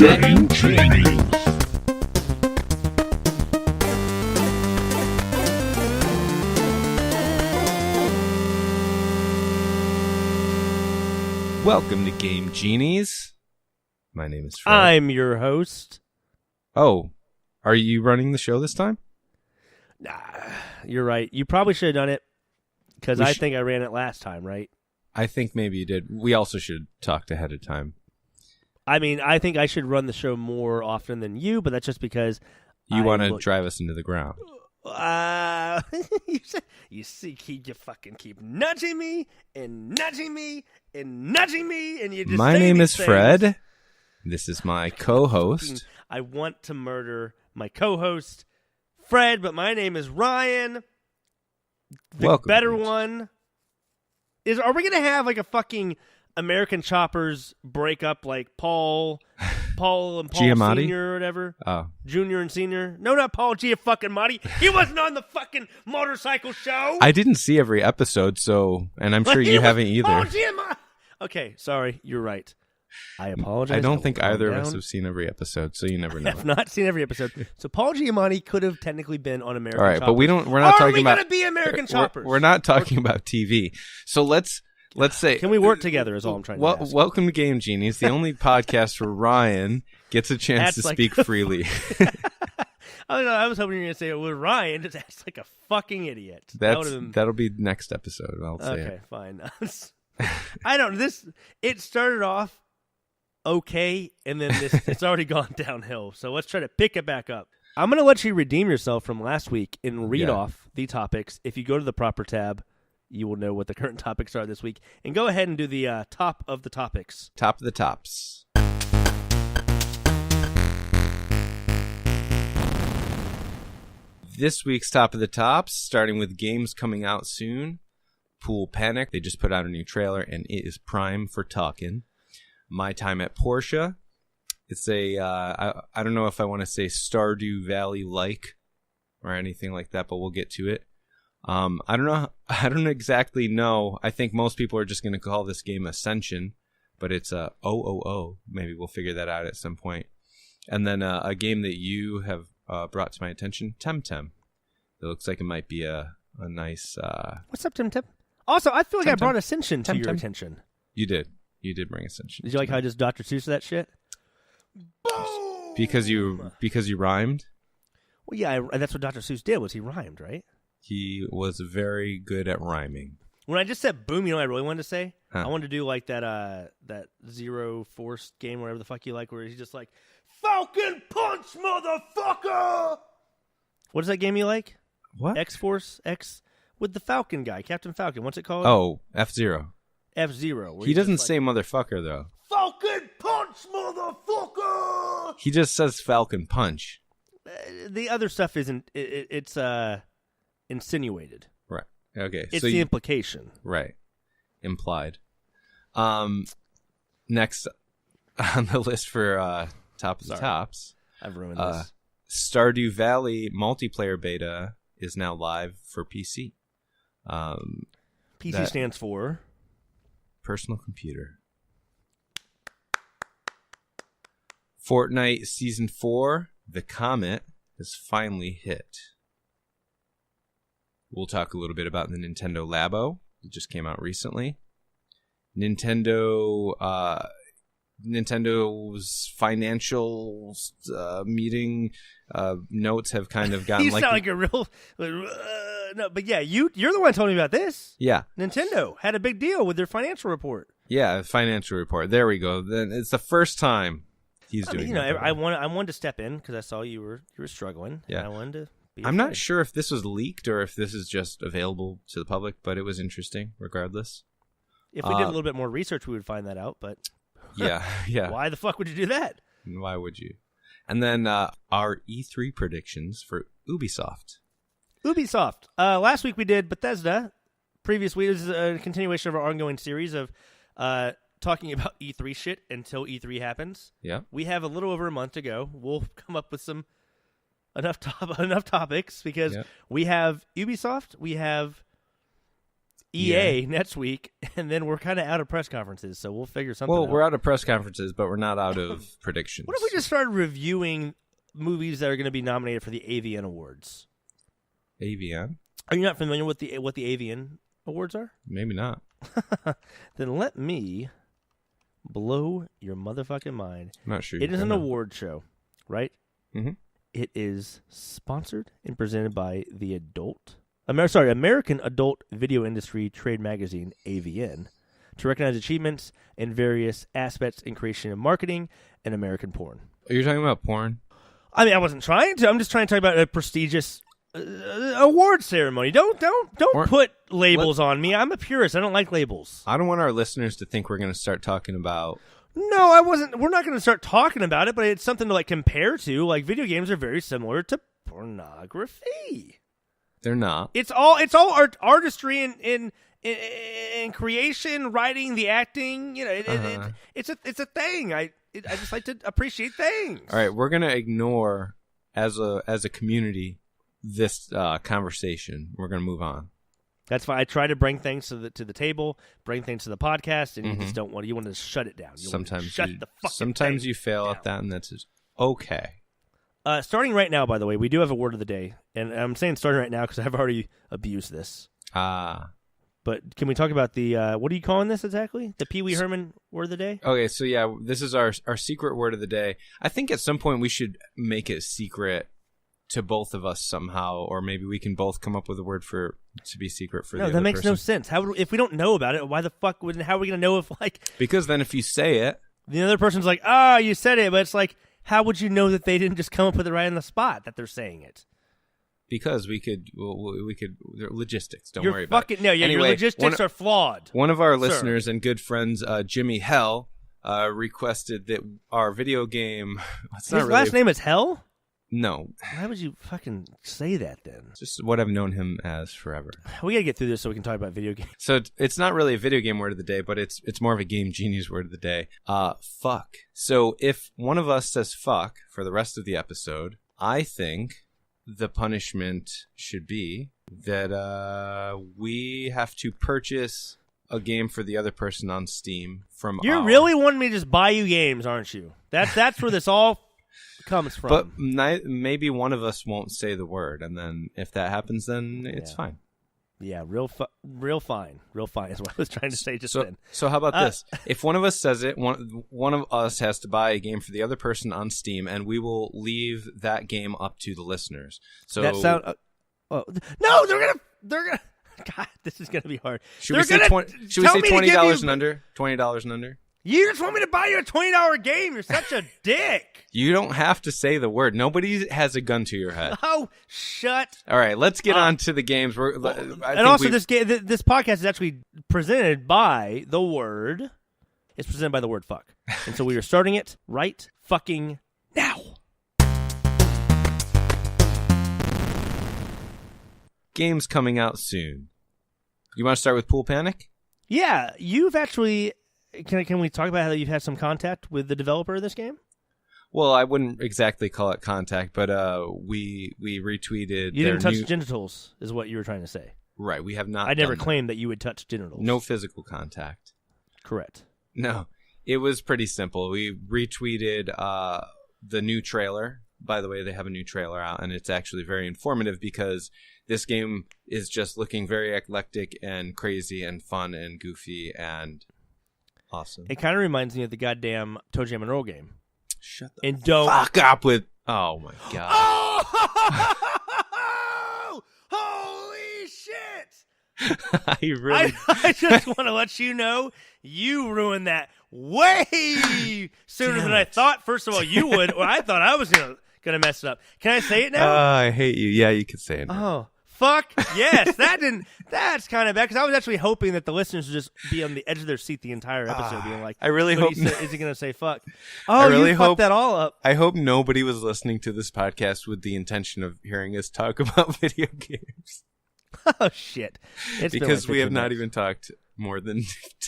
Game Genies. Welcome to Game Genies. My name is Fred. I'm your host. Oh, are you running the show this time? Nah, you're right. You probably should have done it because I think I ran it last time, right? I think maybe you did. We also should talk ahead of time. I mean, I think I should run the show more often than you, but that's just because you want to drive us into the ground. You see, you fucking keep nudging me and nudging me and nudging me, and you just My say name these is things. Fred. This is my co-host. I want to murder my co-host, Fred, but my name is Ryan. The Welcome, better dudes. one is. Are we gonna have like a fucking American Choppers breakup, like Paul and Paul Giamatti? Senior or whatever? Oh, Junior and Senior? No, not Paul Giamatti. He wasn't on the fucking motorcycle show. I didn't see every episode, and I'm sure you haven't either. Paul Giamatti. Okay, sorry, you're right. I apologize. I don't will think calm either of down. us have seen every episode, so you never I know. have not seen every episode. So Paul Giamatti could have technically been on American All right, Choppers. but we're not talking about. Are we going to be American Choppers? We're not talking about TV. So let's say. Can we work together? Is all I'm trying to ask. Welcome to Game Genies, the only podcast where Ryan gets a chance to speak freely. I don't know. I was hoping you were going to say it with Ryan. Just acts like a fucking idiot. That'll be next episode. I'll say okay, it. fine. I don't. It started off okay, and then it's already gone downhill. So let's try to pick it back up. I'm going to let you redeem yourself from last week and read off the topics. If you go to the proper tab, you will know what the current topics are this week. And go ahead and do the top of the topics. Top of the tops. This week's top of the tops, starting with games coming out soon. Pool Panic. They just put out a new trailer, and it is prime for talking. My Time at Portia. It's I don't know if I want to say Stardew Valley-like or anything like that, but we'll get to it. I don't know. I don't exactly know. I think most people are just going to call this game Ascension, but it's OOO. Maybe we'll figure that out at some point. And then a game that you have brought to my attention, Temtem. It looks like it might be a nice... What's up, Temtem? Also, I feel like I Temtem. brought Ascension to your Temtem. attention. You did. You did bring Ascension. Did you like how I just Dr. Seuss that shit? Boom! Because you rhymed? Well, yeah, that's what Dr. Seuss did, was he rhymed, right? He was very good at rhyming. When I just said boom, you know what I really wanted to say? Huh. I wanted to do like that Zero Force game, whatever the fuck you like, where he's just like, Falcon Punch, motherfucker! What is that game you like? What? X-Force? X? With the Falcon guy, Captain Falcon. What's it called? Oh, F-Zero. F-Zero. He doesn't say motherfucker, though. Falcon Punch, motherfucker! He just says Falcon Punch. The other stuff isn't. It's insinuated. Right. Okay. It's so the implication. Right. Implied. Next on the list for top of the tops. I've ruined this. Stardew Valley multiplayer beta is now live for PC. PC stands for personal computer. Fortnite Season 4, The Comet, has finally hit. We'll talk a little bit about the Nintendo Labo. It just came out recently. Nintendo's financial meeting notes have kind of gotten you sound like a real... no, but yeah, you're the one telling me about this. Yeah. Nintendo had a big deal with their financial report. Yeah, financial report. There we go. Then it's the first time he's doing. You know, I wanted to step in because I saw you were struggling. Yeah, and I wanted to. I'm not sure if this was leaked or if this is just available to the public, but it was interesting regardless. If we did a little bit more research, we would find that out. But yeah. Why the fuck would you do that? Why would you? And then our E3 predictions for Ubisoft. Ubisoft. Last week we did Bethesda. Previous week is a continuation of our ongoing series of talking about E3 shit until E3 happens. Yeah. We have a little over a month to go. We'll come up with enough topics because we have Ubisoft, we have EA next week, and then we're kind of out of press conferences, so we'll figure something out. Well, we're out of press conferences, but we're not out of predictions. What if we just started reviewing movies that are going to be nominated for the AVN Awards? AVN? Are you not familiar with what the AVN Awards are? Maybe not. Then let me blow your motherfucking mind. I'm not sure. It is an award show, right? Mm-hmm. It is sponsored and presented by the American Adult Video Industry Trade Magazine, AVN, to recognize achievements in various aspects in creation and marketing and American porn. Are you talking about porn? I mean, I wasn't trying to. I'm just trying to talk about a prestigious award ceremony. Don't put labels on me. I'm a purist. I don't like labels. I don't want our listeners to think we're going to start talking about... No, I wasn't. We're not going to start talking about it, but it's something to compare to. Video games are very similar to pornography. They're not. It's all artistry in creation, writing, the acting. It's a thing. I just like to appreciate things. All right, we're gonna ignore as a community this conversation. We're gonna move on. That's fine. I try to bring things to the table, bring things to the podcast, and you just don't want. You want to shut it down. Sometimes you fail at that, and that's just okay. Starting right now, by the way, we do have a word of the day, and I'm saying starting right now because I've already abused this. But can we talk about the what are you calling this exactly? The Pee Wee Herman word of the day? Okay, so yeah, this is our secret word of the day. I think at some point we should make it secret to both of us somehow, or maybe we can both come up with a word to be secret for the other person. No, that makes no sense. If we don't know about it, why the fuck how are we gonna know if Because then if you say it, the other person's like, you said it, but it's like, how would you know that they didn't just come up with it right on the spot that they're saying it? Because we could logistics. Don't worry about it. No, yeah, your logistics are flawed. One of our listeners and good friends, Jimmy Hell, requested that our video game. His last name is Hell? No. Why would you fucking say that then? It's just what I've known him as forever. We gotta get through this so we can talk about video games. So it's not really a video game word of the day, but it's more of a Game Genies word of the day. Fuck. So if one of us says fuck for the rest of the episode, I think the punishment should be that we have to purchase a game for the other person on Steam from. You're really wanting me to just buy you games, aren't you? That's where this all comes from. But maybe one of us won't say the word, and then if that happens, then it's fine. Yeah, real fine is what I was trying to say just then. So how about this? If one of us says it, one of us has to buy a game for the other person on Steam, and we will leave that game up to the listeners. So that sound. No, they're gonna. God, this is gonna be hard. Should we say $20 and under? $20 and under. You just want me to buy you a $20 game. You're such a dick. You don't have to say the word. Nobody has a gun to your head. Oh, shut. All right, let's get on to the games. This podcast is actually presented by the word. It's presented by the word fuck. And so we are starting it right fucking now. Games coming out soon. You want to start with Pool Panic? Yeah, you've actually... Can we talk about how you've had some contact with the developer of this game? Well, I wouldn't exactly call it contact, but we retweeted. You didn't touch genitals, is what you were trying to say. Right, we have not. I never claimed that you would touch genitals. No physical contact. Correct. No, it was pretty simple. We retweeted the new trailer. By the way, they have a new trailer out, and it's actually very informative because this game is just looking very eclectic and crazy and fun and goofy and awesome. It kind of reminds me of the goddamn Toe Jam and Roll game. Shut the fuck up with... Oh, my God. Oh! Holy shit! I just want to let you know you ruined that way sooner than I thought. First of all, you would, or I thought I was going to mess it up. Can I say it now? I hate you. Yeah, you can say it now. Oh. Fuck yes, that's kind of bad because I was actually hoping that the listeners would just be on the edge of their seat the entire episode, being like, "I really hope is he going to say fuck?" Oh, you fucked that all up. I hope nobody was listening to this podcast with the intention of hearing us talk about video games. Oh shit! Because we have not even talked more than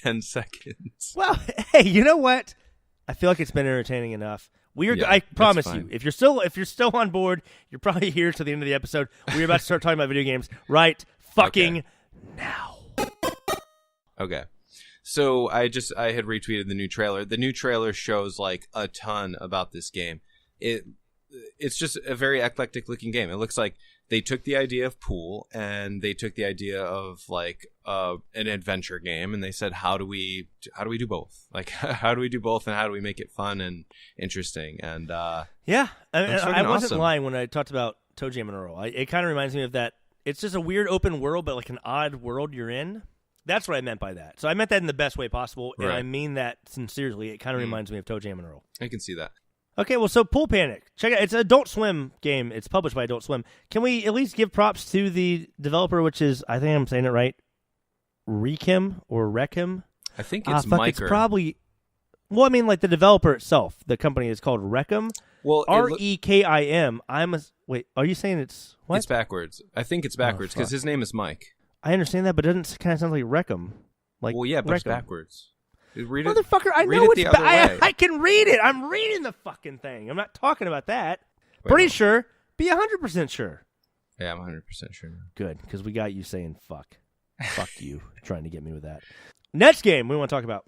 10 seconds. Well, hey, you know what? I feel like it's been entertaining enough. I promise you, if you're still on board, you're probably here to the end of the episode. We're about to start talking about video games right fucking now. Okay. So I had retweeted the new trailer. The new trailer shows like a ton about this game. It's just a very eclectic looking game. It looks like they took the idea of pool and they took the idea of like an adventure game, and they said, how do we do both? Like, how do we do both, and how do we make it fun and interesting? And yeah, I wasn't awesome. lying when I talked about Toe Jam and Earl. It kind of reminds me of that. It's just a weird open world, but like an odd world you're in. That's what I meant by that. So I meant that in the best way possible, and I mean that sincerely. It kind of reminds me of Toe Jam and Earl. I can see that. Okay, well, so Pool Panic. Check it out. It's an Adult Swim game. It's published by Adult Swim. Can we at least give props to the developer, which is, I think I'm saying it right, Rekim or Rekim? I think it's Mike. It's probably, well, I mean, like the developer itself. The company is called Rekim. Well, Rekim. Wait, are you saying it's what? It's backwards. I think it's backwards because his name is Mike. I understand that, but it doesn't kind of sound like Rekim. Like, well, yeah, but it's backwards. Read it, motherfucker, I know it's I can read it. I'm reading the fucking thing. I'm not talking about that. Pretty sure. Be 100% sure. Yeah, I'm 100% sure. Good, because we got you saying fuck. Fuck you, trying to get me with that. Next game we want to talk about.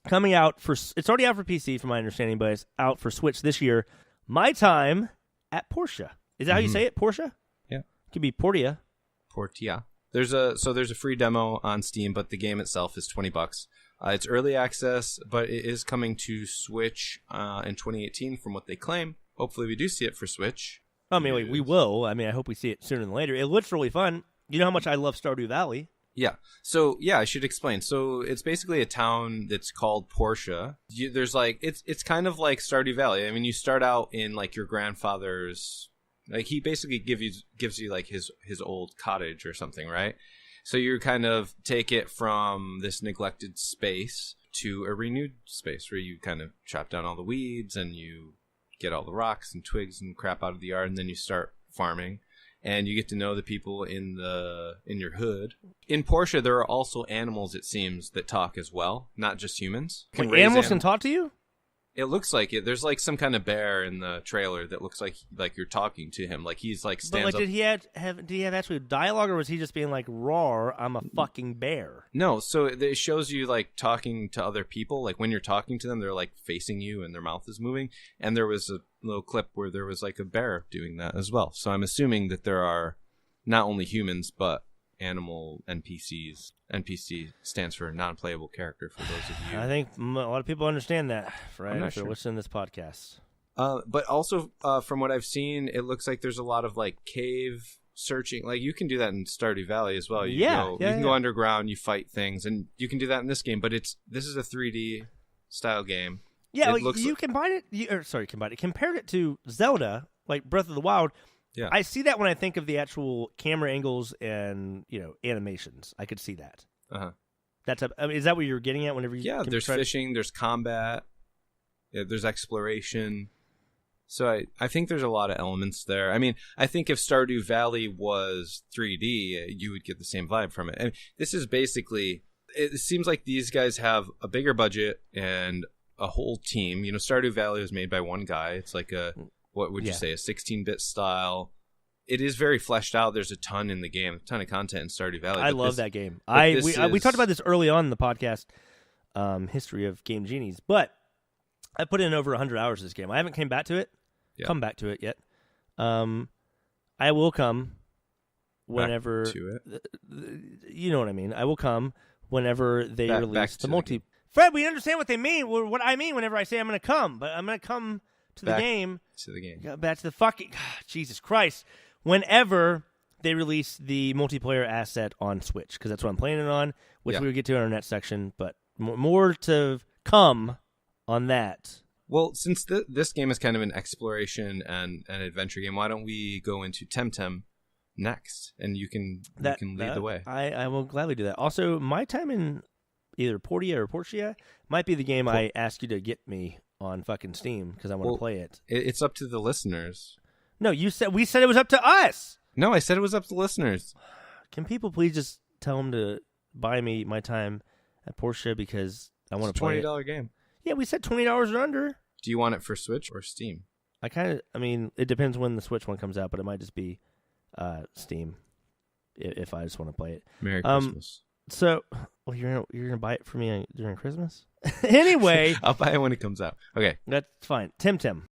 Coming out it's already out for PC, from my understanding, but it's out for Switch this year. My Time at Portia. Is that how you say it? Portia? Yeah. It could be Portia. Portia. There's a free demo on Steam, but the game itself is $20. It's early access, but it is coming to Switch in 2018 from what they claim. Hopefully we do see it for Switch. I mean, we will. I mean, I hope we see it sooner than later. It looks really fun. You know how much I love Stardew Valley. Yeah. So, yeah, I should explain. So, it's basically a town that's called Portia. There's like, it's kind of like Stardew Valley. I mean, you start out in like your grandfather's, like he basically gives you like his old cottage or something, right? So you kind of take it from this neglected space to a renewed space where you kind of chop down all the weeds and you get all the rocks and twigs and crap out of the yard, and then you start farming. And you get to know the people in your hood. In Portia, there are also animals, it seems, that talk as well, not just humans. Wait, animals can talk to you? It looks like it. There's like some kind of bear in the trailer that looks like you're talking to him. Like he's like stands but like, up. did he have actually dialogue, or was he just being like, "Roar, I'm a fucking bear"? No, so it shows you like talking to other people. Like when you're talking to them, they're like facing you and their mouth is moving. And there was a little clip where there was like a bear doing that as well. So I'm assuming that there are not only humans but animal NPCs. NPC stands for non-playable character for those of you. I think a lot of people understand that, right? I'm not if they're sure. listening to this podcast. But also, from what I've seen, it looks like there's a lot of like cave searching. Like you can do that in Stardew Valley as well. You can go underground, you fight things, and you can do that in this game. But this is a 3D style game. Yeah, like you compared it to Zelda, like Breath of the Wild. Yeah, I see that when I think of the actual camera angles and animations. I could see that. Is that what you're getting at? Whenever you there's fishing, there's combat, there's exploration. So I think there's a lot of elements there. I mean, I think if Stardew Valley was 3D, you would get the same vibe from it. And this is basically. It seems like these guys have a bigger budget and a whole team. Stardew Valley was made by one guy. It's like what would you say, a 16-bit style. It is very fleshed out. There's a ton in the game, a ton of content in Stardew Valley. I love that game. We talked about this early on in the podcast, history of game Genies, but I put in over 100 hours of this game. I haven't come back to it yet. I will come whenever. Back to it. You know what I mean. I will come whenever they release the multi. Fred, we understand what they mean. What I mean whenever I say I'm going to come, but I'm going to come to the game. To the game. Back to the fucking Jesus Christ. Whenever they release the multiplayer asset on Switch, because that's what I'm playing it on, which we will get to in our next section. But more to come on that. Well, since this game is kind of an exploration and an adventure game, why don't we go into Temtem next, and you can lead the way. I will gladly do that. Also, My Time in either Portia or Portia might be the game I ask you to get me on fucking Steam because I want to play it. It's up to the listeners. No, we said it was up to us. No, I said it was up to listeners. Can people please just tell them to buy me My Time at Portia because I want to play it? It's a $20 game. Yeah, we said $20 or under. Do you want it for Switch or Steam? It depends when the Switch one comes out, but it might just be Steam if I just want to play it. Merry Christmas. So, well, you're gonna buy it for me during Christmas. Anyway, I'll buy it when it comes out. Okay. that's fine. Temtem.